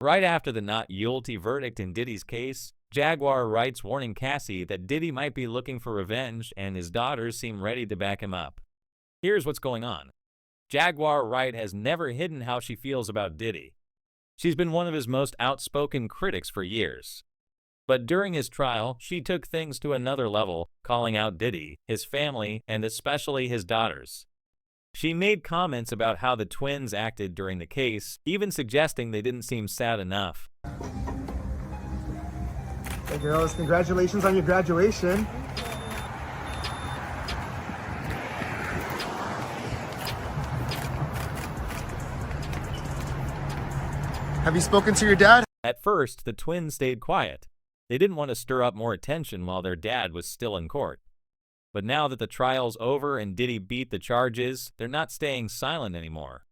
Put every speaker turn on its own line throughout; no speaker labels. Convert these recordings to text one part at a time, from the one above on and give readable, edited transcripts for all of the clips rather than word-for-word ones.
Right after the not guilty verdict in Diddy's case, Jaguar Wright's warning Cassie that Diddy might be looking for revenge and his daughters seem ready to back him up. Here's what's going on. Jaguar Wright has never hidden how she feels about Diddy. She's been one of his most outspoken critics for years. But during his trial, she took things to another level, calling out Diddy, his family, and especially his daughters. She made comments about how the twins acted during the case, even suggesting they didn't seem sad enough.
Hey girls, congratulations on your graduation. Have you spoken to your dad?
At first, the twins stayed quiet. They didn't want to stir up more attention while their dad was still in court. But now that the trial's over and Diddy beat the charges, they're not staying silent anymore.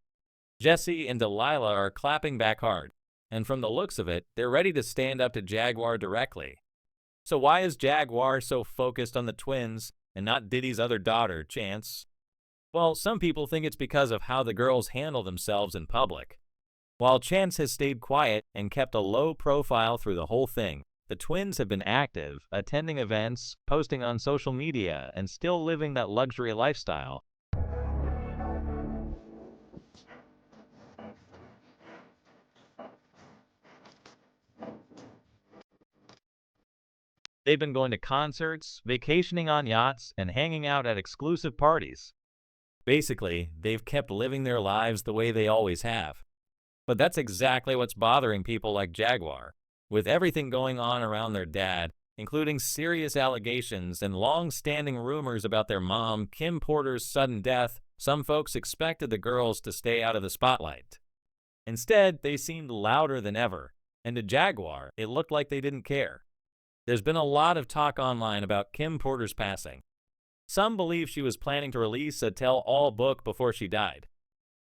Jesse and Delilah are clapping back hard, and from the looks of it, they're ready to stand up to Jaguar directly. So why is Jaguar so focused on the twins and not Diddy's other daughter, Chance? Well, some people think it's because of how the girls handle themselves in public. While Chance has stayed quiet and kept a low profile through the whole thing, the twins have been active, attending events, posting on social media, and still living that luxury lifestyle. They've been going to concerts, vacationing on yachts, and hanging out at exclusive parties. Basically, they've kept living their lives the way they always have. But that's exactly what's bothering people like Jaguar. With everything going on around their dad, including serious allegations and long-standing rumors about their mom, Kim Porter's sudden death, some folks expected the girls to stay out of the spotlight. Instead, they seemed louder than ever, and to Jaguar, it looked like they didn't care. There's been a lot of talk online about Kim Porter's passing. Some believe she was planning to release a tell-all book before she died.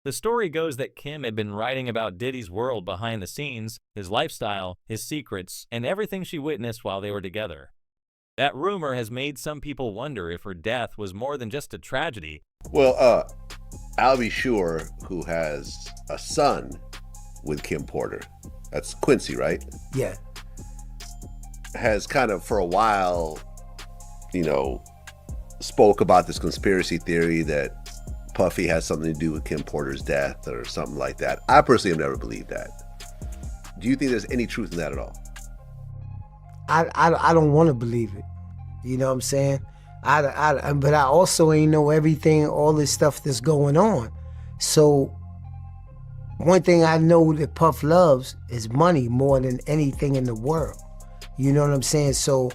The story goes that Kim had been writing about Diddy's world behind the scenes, his lifestyle, his secrets, and everything she witnessed while they were together. That rumor has made some people wonder if her death was more than just a tragedy.
Well, I'll be sure who has a son with Kim Porter. That's Quincy, right?
Yeah.
Has kind of for a while, spoke about this conspiracy theory that Puffy has something to do with Kim Porter's death or something like that. I personally have never believed that. Do you think there's any truth in that at all?
I don't want to believe it. You know what I'm saying? But I also ain't know everything, all this stuff that's going on. So one thing I know that Puff loves is money more than anything in the world. You know what I'm saying? So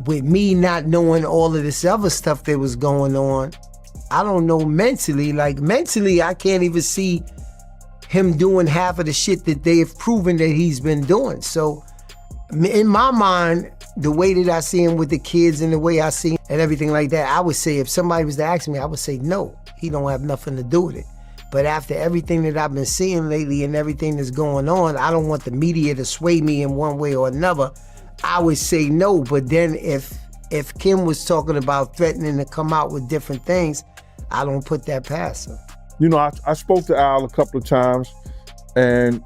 with me not knowing all of this other stuff that was going on, I don't know mentally, I can't even see him doing half of the shit that they've proven that he's been doing. So in my mind, the way that I see him with the kids and the way I see him and everything like that, I would say if somebody was to ask me, I would say no, he don't have nothing to do with it. But after everything that I've been seeing lately and everything that's going on, I don't want the media to sway me in one way or another. I would say no, but then if Kim was talking about threatening to come out with different things, I don't put that past her.
I spoke to Al a couple of times, and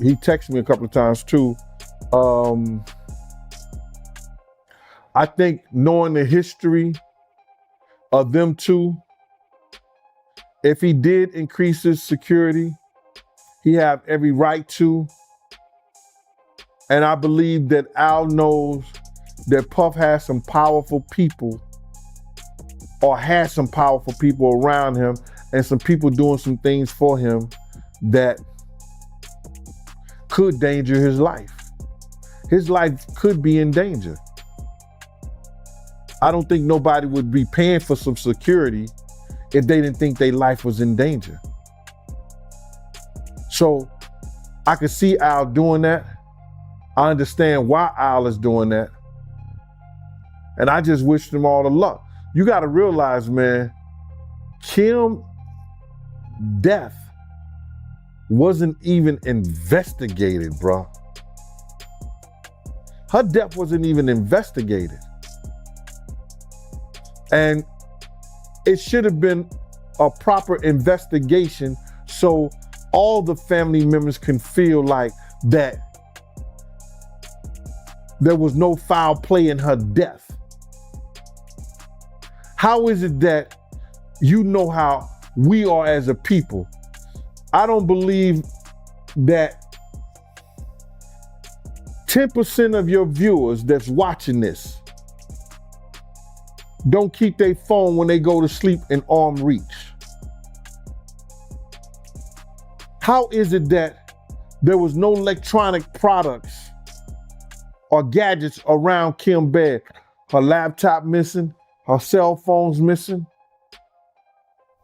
he texted me a couple of times too. I think knowing the history of them two, if he did increase his security, he have every right to. And I believe that Al knows that Puff has some powerful people or has some powerful people around him and some people doing some things for him that could danger his life. His life could be in danger. I don't think nobody would be paying for some security if they didn't think their life was in danger. So I could see Al doing that. I understand why Al is doing that. And I just wish them all the luck. You gotta realize, man, Kim's death wasn't even investigated, bro. Her death wasn't even investigated. And it should have been a proper investigation so all the family members can feel like that there was no foul play in her death? How is it that you know how we are as a people? I don't believe that 10% of your viewers that's watching this don't keep their phone when they go to sleep in arm reach. How is it that there was no electronic products or gadgets around Kim's bed? Her laptop missing, her cell phone's missing.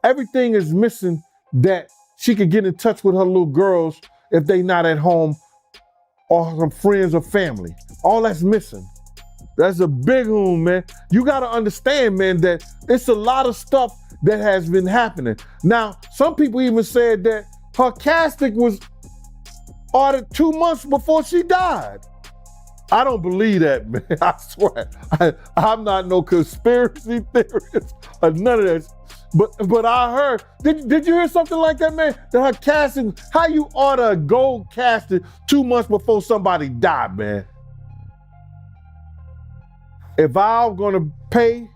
Everything is missing that she could get in touch with her little girls if they not at home or her friends or family. All that's missing. That's a big one, man. You gotta understand, man, that it's a lot of stuff that has been happening. Now, some people even said that her casket was ordered 2 months before she died. I don't believe that, man. I swear. I'm not no conspiracy theorist or none of that. But I heard, did you hear something like that, man? That her casket, how you order a gold casket 2 months before somebody died, man? If I'm gonna pay,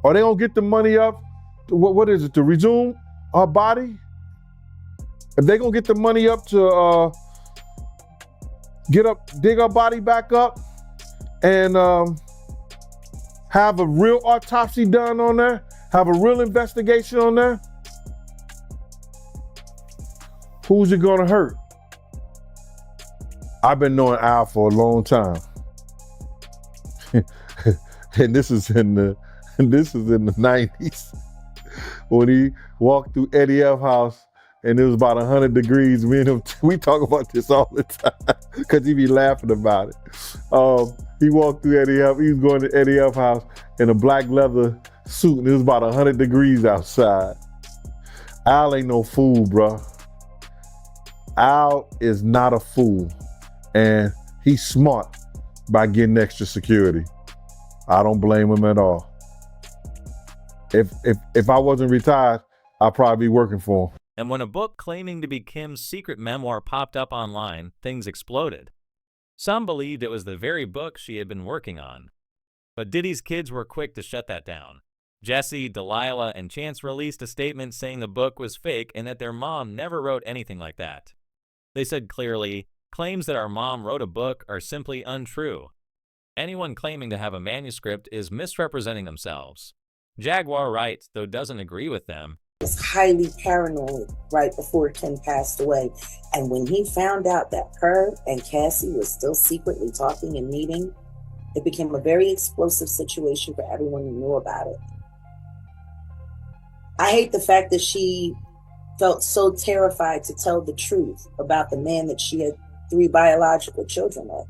or they gonna get the money up, what is it, to resume her body? If they gonna get the money up to dig her body back up and have a real autopsy done on there, have a real investigation on there, who's it gonna hurt? I've been knowing Al for a long time. And this is in the 90s when he walked through Eddie F. house and it was about 100 degrees. Me and him, we talk about this all the time because he be laughing about it. He walked through Eddie F. He was going to Eddie F. house in a black leather suit and it was about 100 degrees outside. Al ain't no fool, bro. Al is not a fool, and he's smart by getting extra security. I don't blame him at all. If I wasn't retired, I'd probably be working for him.
And when a book claiming to be Kim's secret memoir popped up online, things exploded. Some believed it was the very book she had been working on. But Diddy's kids were quick to shut that down. Jesse, Delilah, and Chance released a statement saying the book was fake and that their mom never wrote anything like that. They said clearly, claims that our mom wrote a book are simply untrue. Anyone claiming to have a manuscript is misrepresenting themselves. Jaguar Wright, though, doesn't agree with them.
Was highly paranoid right before Kim passed away. And when he found out that her and Cassie were still secretly talking and meeting, it became a very explosive situation for everyone who knew about it. I hate the fact that she felt so terrified to tell the truth about the man that she had 3 biological children with,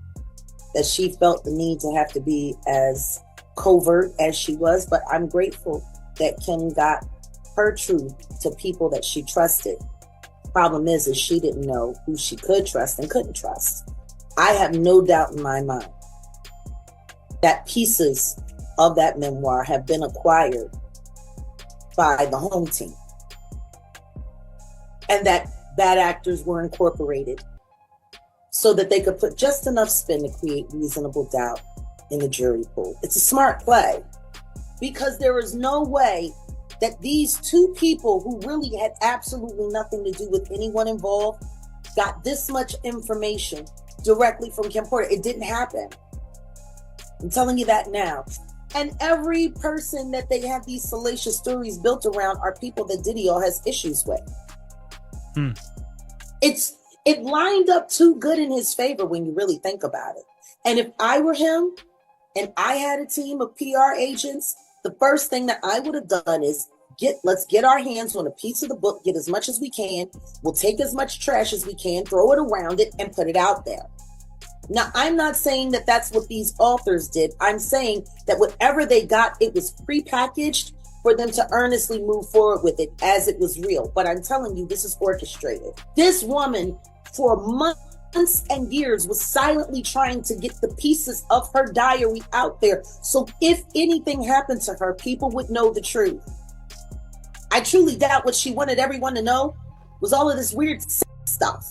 that she felt the need to have to be as covert as she was. But I'm grateful that Kim got her truth to people that she trusted. Problem is she didn't know who she could trust and couldn't trust. I have no doubt in my mind that pieces of that memoir have been acquired by the home team, and that bad actors were incorporated so that they could put just enough spin to create reasonable doubt in the jury pool. It's a smart play, because there is no way that these 2 people who really had absolutely nothing to do with anyone involved got this much information directly from Kim Porter. It didn't happen. I'm telling you that now. And every person that they have these salacious stories built around are people that Diddy has issues with. It lined up too good in his favor when you really think about it. And if I were him and I had a team of PR agents, the first thing that I would have done is let's get our hands on a piece of the book, get as much as we can. We'll take as much trash as we can, throw it around it, and put it out there. Now, I'm not saying that that's what these authors did. I'm saying that whatever they got, it was prepackaged for them to earnestly move forward with it as it was real. But I'm telling you, this is orchestrated. This woman, for months and years, was silently trying to get the pieces of her diary out there. So if anything happened to her, people would know the truth. I truly doubt what she wanted everyone to know was all of this weird stuff.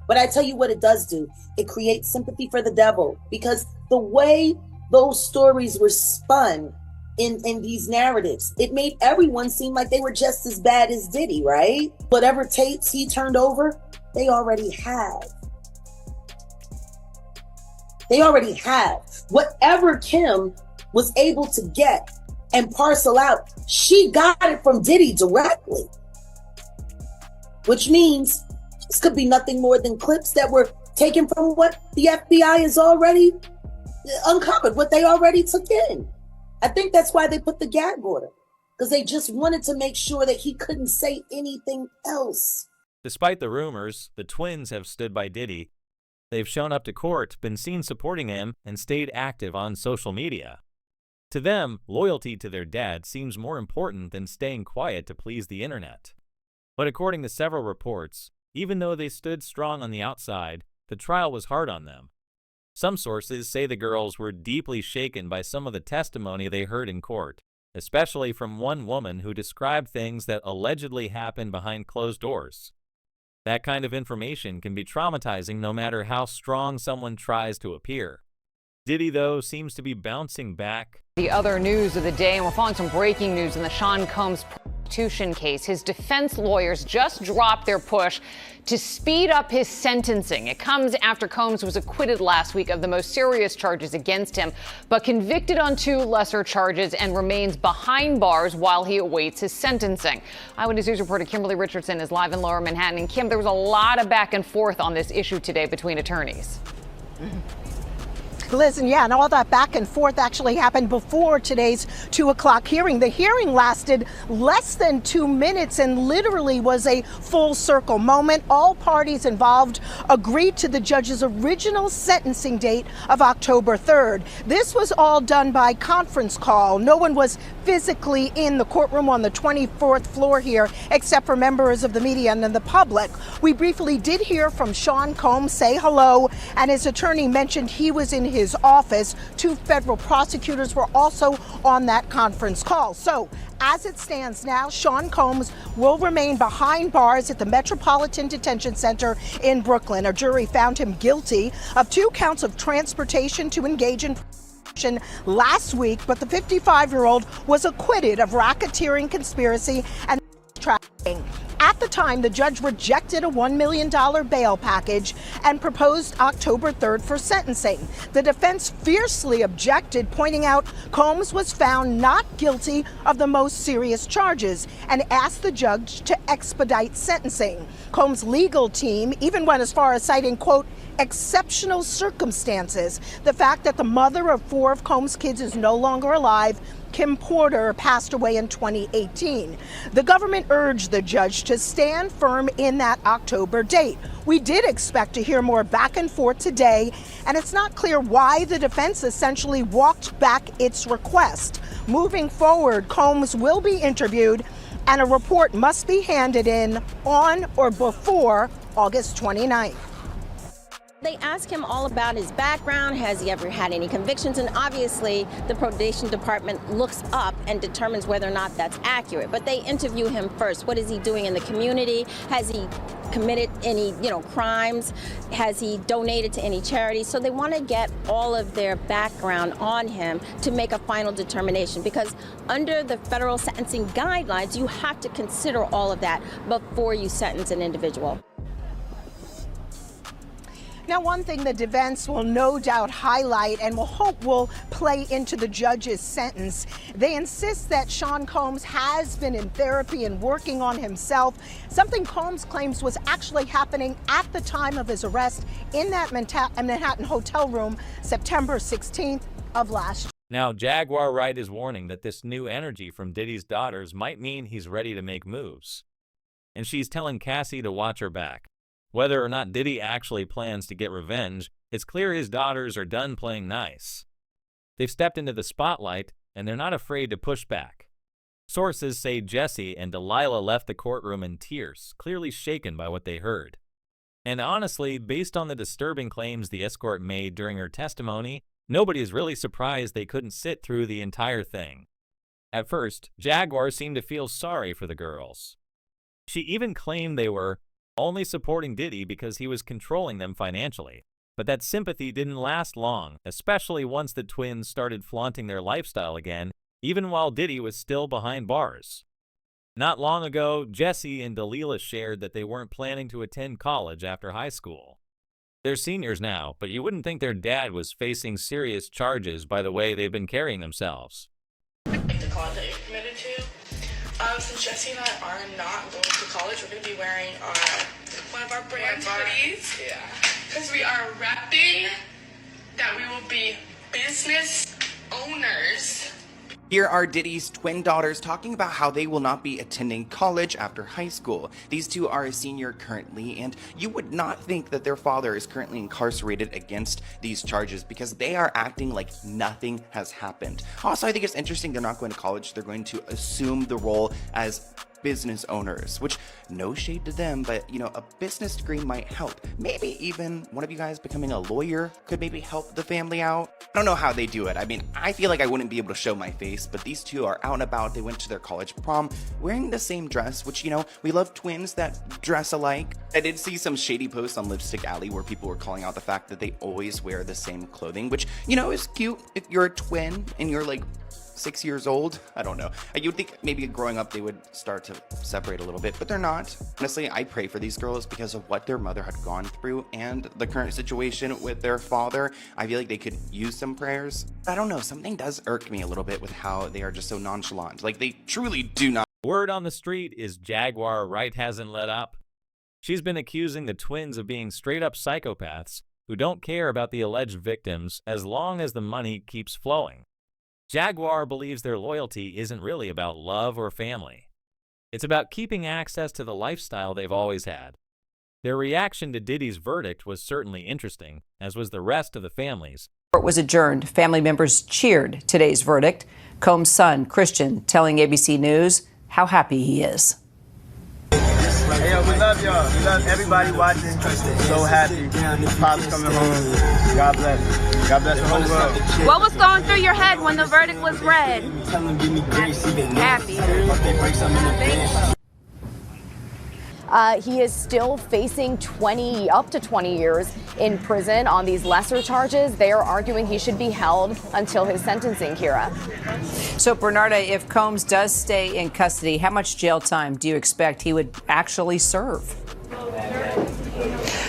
But I tell you what it does do. It creates sympathy for the devil, because the way those stories were spun in these narratives, it made everyone seem like they were just as bad as Diddy, right? Whatever tapes he turned over, they already have. They already have. Whatever Kim was able to get and parcel out, she got it from Diddy directly. Which means this could be nothing more than clips that were taken from what the FBI has already uncovered, what they already took in. I think that's why they put the gag order, because they just wanted to make sure that he couldn't say anything else.
Despite the rumors, the twins have stood by Diddy. They've shown up to court, been seen supporting him, and stayed active on social media. To them, loyalty to their dad seems more important than staying quiet to please the internet. But according to several reports, even though they stood strong on the outside, the trial was hard on them. Some sources say the girls were deeply shaken by some of the testimony they heard in court, especially from one woman who described things that allegedly happened behind closed doors. That kind of information can be traumatizing no matter how strong someone tries to appear. Diddy, though, seems to be bouncing back.
The other news of the day, and we're following some breaking news in the Sean Combs prostitution case. His defense lawyers just dropped their push to speed up his sentencing. It comes after Combs was acquitted last week of the most serious charges against him, but convicted on 2 lesser charges and remains behind bars while he awaits his sentencing. Eyewitness News reporter Kimberly Richardson is live in Lower Manhattan. And Kim, there was a lot of back and forth on this issue today between attorneys.
Liz, and all that back and forth actually happened before today's 2 o'clock hearing. The hearing lasted less than 2 minutes and literally was a full circle moment. All parties involved agreed to the judge's original sentencing date of October 3rd. This was all done by conference call. No one was physically in the courtroom on the 24th floor here, except for members of the media and the public. We briefly did hear from Sean Combs say hello, and his attorney mentioned he was in his office. 2 federal prosecutors were also on that conference call. So as it stands now, Sean Combs will remain behind bars at the Metropolitan Detention Center in Brooklyn. A jury found him guilty of 2 counts of transportation to engage in last week, but the 55-year-old was acquitted of racketeering, conspiracy, and trafficking. At the time, the judge rejected a $1 million bail package and proposed October 3rd for sentencing. The defense fiercely objected, pointing out Combs was found not guilty of the most serious charges and asked the judge to expedite sentencing. Combs' legal team even went as far as citing, quote, exceptional circumstances. The fact that the mother of 4 of Combs' kids is no longer alive. Kim Porter passed away in 2018. The government urged the judge to stand firm in that October date. We did expect to hear more back and forth today, and it's not clear why the defense essentially walked back its request. Moving forward, Combs will be interviewed, and a report must be handed in on or before August 29th.
They ask him all about his background. Has he ever had any convictions? And obviously, the probation department looks up and determines whether or not that's accurate. But they interview him first. What is he doing in the community? Has he committed any, crimes? Has he donated to any charities? So they want to get all of their background on him to make a final determination. Because under the federal sentencing guidelines, you have to consider all of that before you sentence an individual.
Now, one thing the defense will no doubt highlight and will hope will play into the judge's sentence. They insist that Sean Combs has been in therapy and working on himself, something Combs claims was actually happening at the time of his arrest in that Manhattan hotel room, September 16th of last year.
Now, Jaguar Wright is warning that this new energy from Diddy's daughters might mean he's ready to make moves. And she's telling Cassie to watch her back. Whether or not Diddy actually plans to get revenge, it's clear his daughters are done playing nice. They've stepped into the spotlight, and they're not afraid to push back. Sources say Jesse and Delilah left the courtroom in tears, clearly shaken by what they heard. And honestly, based on the disturbing claims the escort made during her testimony, nobody is really surprised they couldn't sit through the entire thing. At first, Jaguar seemed to feel sorry for the girls. She even claimed they were only supporting Diddy because he was controlling them financially. But that sympathy didn't last long, especially once the twins started flaunting their lifestyle again, even while Diddy was still behind bars. Not long ago, Jesse and Delilah shared that they weren't planning to attend college after high school. They're seniors now, but you wouldn't think their dad was facing serious charges by the way they've been carrying themselves.
The college that you're committed to. Since Jesse and I are not going to college, we're going to be wearing one of our brand hoodies. Yeah. Because we are rapping that we will be business owners.
Here are Diddy's twin daughters talking about how they will not be attending college after high school. These two are a senior currently, and you would not think that their father is currently incarcerated against these charges because they are acting like nothing has happened. Also, I think it's interesting they're not going to college. They're going to assume the role as business owners, which no shade to them, but you know, a business degree might help. Maybe even one of you guys becoming a lawyer could maybe help the family out. I don't know how they do it. I mean, I feel like I wouldn't be able to show my face, but these two are out and about. They went to their college prom wearing the same dress, which, you know, we love twins that dress alike. I did see some shady posts on Lipstick Alley where people were calling out the fact that they always wear the same clothing, which, you know, is cute if you're a twin and you're like 6 years old. I don't know. You would think maybe growing up they would start to separate a little bit, but they're not. Honestly, I pray for these girls because of what their mother had gone through and the current situation with their father. I feel like they could use some prayers. I don't know, something does irk me a little bit with how they are just so nonchalant. Like, they truly do not.
Word on the street is Jaguar Wright hasn't let up. She's been accusing the twins of being straight-up psychopaths who don't care about the alleged victims as long as the money keeps flowing. Jaguar believes their loyalty isn't really about love or family. It's about keeping access to the lifestyle they've always had. Their reaction to Diddy's verdict was certainly interesting, as was the rest of the families.
Court was adjourned. Family members cheered today's verdict. Combs' son, Christian, telling ABC News how happy he is.
Hey, yo, we love y'all. We love everybody watching. So happy. Pop's coming home. God bless. God bless the whole world.
What was going through your head when the verdict was read? Happy.
He is still facing up to 20 years in prison on these lesser charges. They are arguing he should be held until his sentencing, Kira.
So, Bernarda, if Combs does stay in custody, how much jail time do you expect he would actually serve?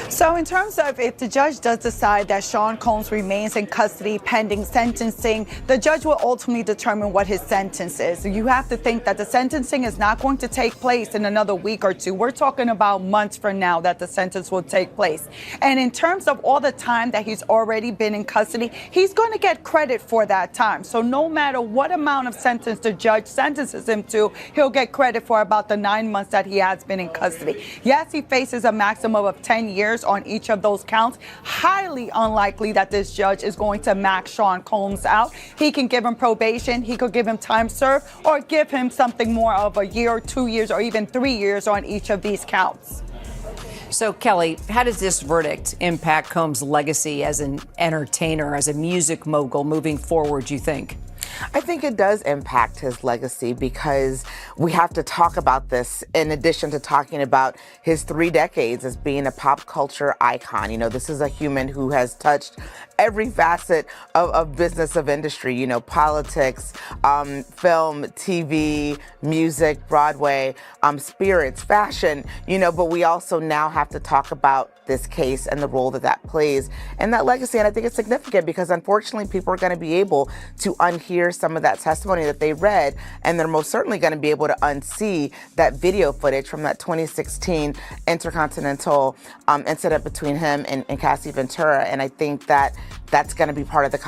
So in terms of if the judge does decide that Sean Combs remains in custody pending sentencing, the judge will ultimately determine what his sentence is. So you have to think that the sentencing is not going to take place in another week or two. We're talking about months from now that the sentence will take place. And in terms of all the time that he's already been in custody, he's going to get credit for that time. So no matter what amount of sentence the judge sentences him to, he'll get credit for about the 9 months that he has been in custody. Yes, he faces a maximum of 10 years on each of those counts. Highly unlikely that this judge is going to max Sean Combs out. He can give him probation, he could give him time served, or give him something more of a year, 2 years, or even 3 years on each of these counts.
So, Kelly, how does this verdict impact Combs' legacy as an entertainer, as a music mogul moving forward, do you think?
I think it does impact his legacy because we have to talk about this in addition to talking about his 3 decades as being a pop culture icon. You know, this is a human who has touched every facet of business, of industry, you know, politics, film, TV, music, Broadway, spirits, fashion, you know, but we also now have to talk about this case and the role that that plays and that legacy. And I think it's significant because unfortunately people are going to be able to unhear some of that testimony that they read, and they're most certainly going to be able to unsee that video footage from that 2016 Intercontinental incident between him and Cassie Ventura. And I think that that's going to be part of the conversation.